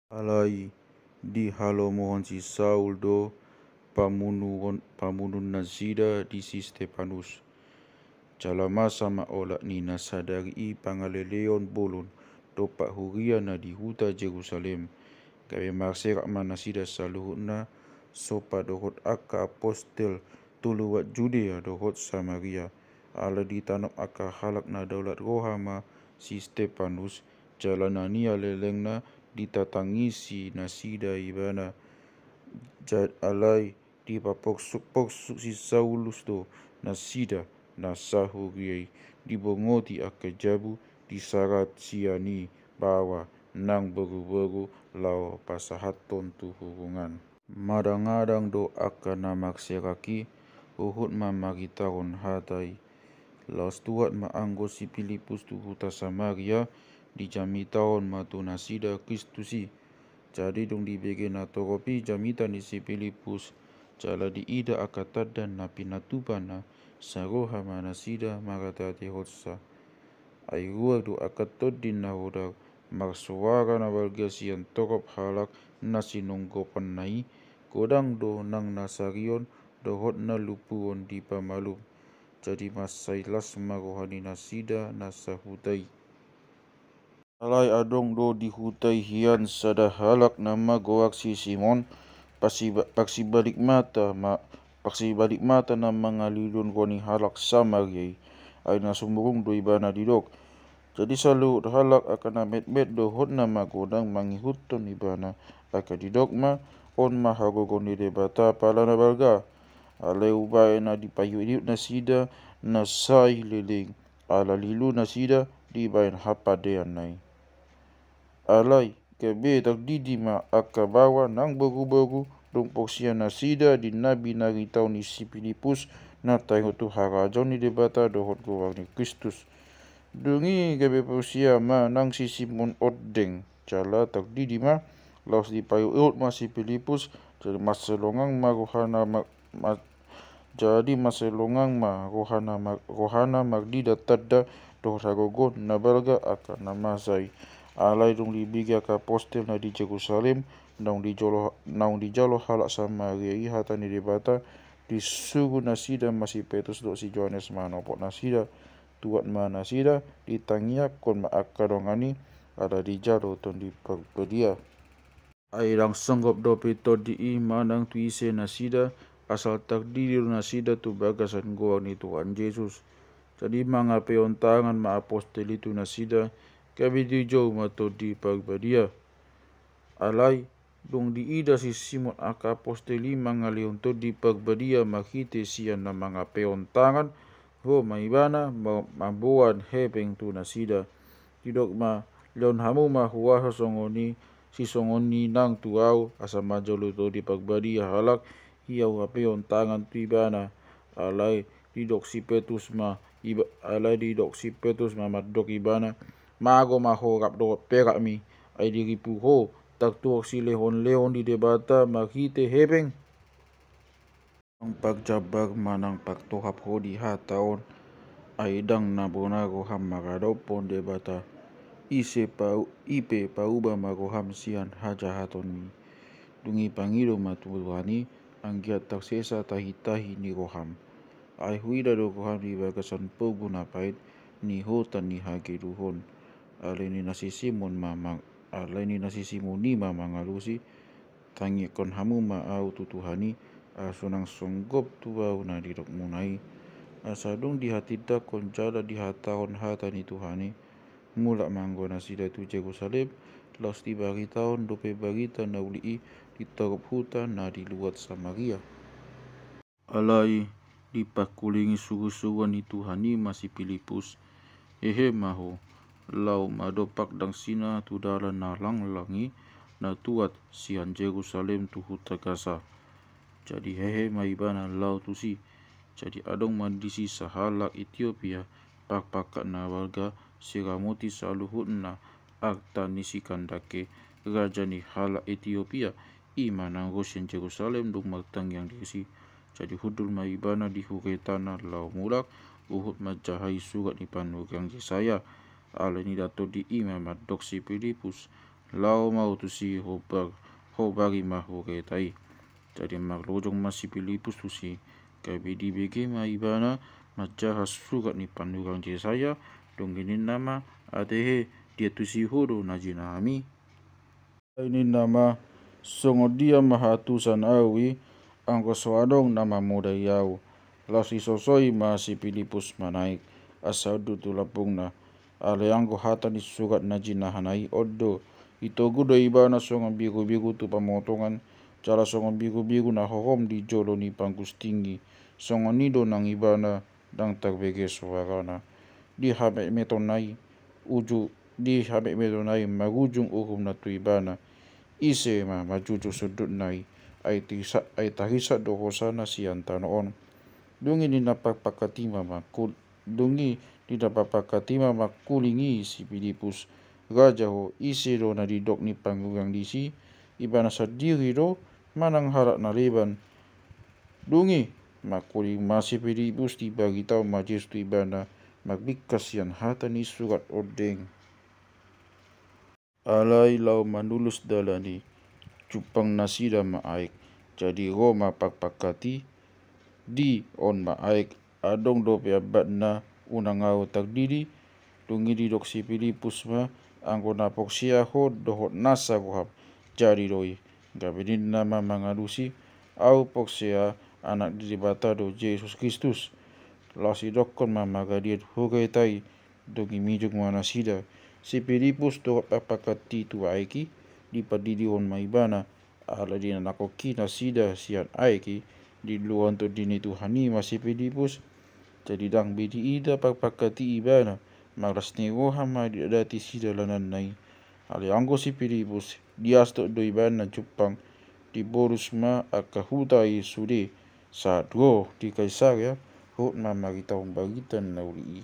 Alai di halo mohon si Saul do pamunun nasida di si Stepanus. Calama sama olak ni nasadari i pangaleleon bolon dopak huria na di huta Jerusalem. Kaya marserak manasida saluhut na sopa dohot aka apostel tuluwat Judea dohot Samaria. Ala di tanap aka halak na daulat rohama si Stepanus jalanania leleng na ditatangisi nasida ibana alai di papok si Saulus do nasida nasahuriai dibongoti aka jabu disarat siani bawa nang beru-beru lau pasahaton tu hubungan. Madang-adang do aka namak seraki uhut mamagitaron hatai. Laus tuat maanggo si Filipus tu huta Samaria dijami tahun matu nasida Kristusi. Jadi dong dibege na toropi jamita ni si Filipus jala di ida akatat dan napi natubana saroha manasida maratati hotsa. Airua do akatot din na hoda marsuara na walgasian torop halak nasi nonggopan nai kodang do nang nasarion dohot na lupuon di pamalu. Jadi masailas marohani nasida nasahutai. Alai adong do dihutai hian sada halak nama goak si Simon paksi balik mata na mangalilun koni halak Samaria ay nasumurung do ibana didok. Jadi salut halak akan met do hot na magodang mangihuton ibana aka didok ma on mahagogon di debata pala na balga. Alai ubay na dipayuidip na sida na say liling ala lilu na sida di bayan hapadean nai. Alai kebe tak didi ma aka bawa nang baru-baru dong porsia na sida di nabi naritau ni si Filipus na tayo tu harajaw ni debata dohot gowang ni Kristus. Dungi kebe porsia ma nang si Simon Odeng jala tak didi ma laus di payu ma si Filipus jadi maselongang ma rohana magdida tadda dohot hagogon na balga aka namasai. Alai dong libiga ka postel na di Jerusalem naung di jalo halak Samaria i hata ni debata disuruh nasida masih Petrus do si Johannes manopok nasida tuat ma nasida ditangia kon ma akadongani ada di jalo ton di perpedia. Ai langsung gop do pito di manang tuise nasida asal takdir nasida tu bagasan goa ni Tuhan Yesus. Jadi mangapeon tangan ma apostel itu nasida kami dijauh mato di pagbadia. Alai dong di ida si Simon aka aposteli mangalion to di pagbadia makite sian na mangapeon tangan ho maibana mambuan hepeng tu nasida. Tidok ma leon hamu ma huasa songoni si songoni nang tuau asa majolo to di pagbadia halak hiau apeon tangan tu ibana. Alai didok si Petrus ma madok ibana mago maho rap do perak mi ay diripu ho tak tuok si lehon di debata makite hebeng ang pagjabar manang pagtohap ho di hataon ay dang nabona roham maradaw pon debata ipe pauba maroham sian hajahaton mi dungi pangilo maturuhani ang giat taksesa tahi ni roham ay huida do roham di bagasan poguna pait ni hotan ni hageduhon. Alai ni nasi Simon ni mangalusi tangi kon hamu ma au tutuhani asunang songgop tuau na didok munai asadong di hatida kon jala di hataon hata ni Tuhani mulak manggo nasida tu Jerusalem laus di bagi tahun dope barita na ulii di tarup hutan na di luat Samaria. Alai di pakulingi suruh-suruhan ni Tuhani masih Filipus maho lau madopak dang sina tu dalan na langi na tuat sian Jerusalem tu huta Gaza. Jadi maibana lau tu si. Jadi adong mandisi sahalak Ethiopia pakpakat na warga siramoti saluhut na akta nisi kandake raja ni halak Ethiopia imanang rosen Jerusalem dong magtang yang disi. Jadi hudul maibana di huretana lau mulak uhut majahai surat ni panugang Yesaya ala ni dato di imam madok si Filipus lau mau tu si hobagi mahuke tai. Jadi maklojong masih Pilipus tu si kabidi bege ma ibana majaha sugat ni pandugang je saya donginin nama atehe dia tu si hodo najina ami. Ini nama songodia mahatusan awi angko soadong nama muda yau. Lasi sosoi masih Pilipus manaik asaudu tu lapungna. Ale angko hata ni sugat najina hanai odo. Ito gudo ibana songon bigu-bigu tu pamotongan. Cara songon bigu-bigu na hohom di jolo ni pangkus tinggi. Songon nido nang ibana dang tagbege suarana. Di hamek metonai magujung uhum na tu ibana. Ise ma majuju sudut nai ai tahisa do hosana sianta noon. Dungi ni napapakatima makulingi si Pilipus raja ho ise do na didok ni panggugang disi ibana sadiri do manang harak na leban. Dungi makuling masih Pilipus dibagi tau majis tu ibana magbikas yan hata ni surat odeng. Alai lau manulus dalani cupang nasida maaik jadi Roma pakpakati di on maaik adong do pe abadna unangau tagdidi dungi di dok si Pilipus ma angko napok sia ho dohot nasa rohap jadi doi gabinin nama mangalusi au poksia anak dibata do Yesus Kristus lasi dokon ma magadiet hugai tai dungi mijung mana sida si Pilipus do pakpakati tu aiki di padidi on maibana ala dina nakoki na sida sian aiki di luan to dini Tuhani masih Pilipus jadi dang bidi ida pakpakati ibana maras ni rohama di dati sida lanan nai ali anggo si Pilipus dias to do ibana cupang di borus ma akahutai sude saat go di Kaisaria hot ma magitau bagitan nauli